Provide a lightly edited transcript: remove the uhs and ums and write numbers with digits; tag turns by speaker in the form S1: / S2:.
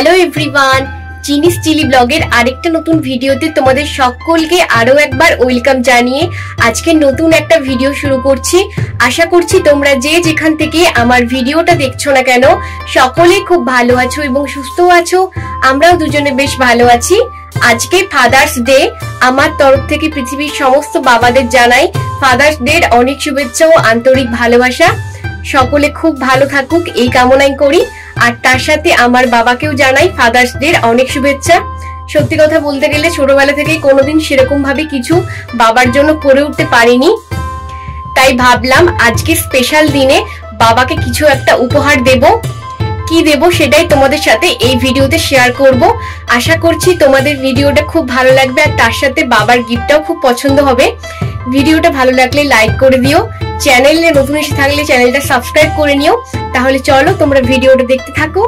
S1: Hello everyone, চিনিস chilli ব্লগের আরেকটা নতুন ভিডিওতে তোমাদের সকলকে আরো একবার ওয়েলকাম জানিয়ে আজকে নতুন একটা ভিডিও শুরু করছি। আশা করছি তোমরা যে যেখান থেকে আমার ভিডিওটা দেখছো না কেন সকলে খুব ভালো আছো এবং সুস্থ আছো। আমরাও দুজনে বেশ ভালো আছি। আজকে ফাদার্স ডে, আমার তরফ থেকে পৃথিবীর সমস্ত বাবাদের জানাই ফাদার্স ডে অনেক শুভেচ্ছা ও আন্তরিক ভালোবাসা। সকলে খুব ভালো থাকুক এই কামনাই করি। আর তার সাথে আমার বাবাকেও জানাই ফাদার্স ডে অনেক শুভেচ্ছা। সত্যি কথা বলতে গেলে ছোটবেলা থেকেই কোনোদিন সেরকম ভাবে কিছু বাবার জন্য করে উঠতে পারিনি, তাই ভাবলাম আজকে স্পেশাল দিনে বাবাকে কিছু একটা উপহার দেব। কি দেব সেটাই তোমাদের সাথে এই ভিডিওতে শেয়ার করব। আশা করছি তোমাদের ভিডিওটা খুব ভালো লাগবে আর তার সাথে বাবার গিফটটাও খুব পছন্দ হবে। ভিডিওটা ভালো লাগলে লাইক করে দিও, চ্যানেলে নতুন এসে থাকলে চ্যানেলটা সাবস্ক্রাইব করে নিও। তাহলে চলো তোমরা ভিডিওটা দেখতে থাকো।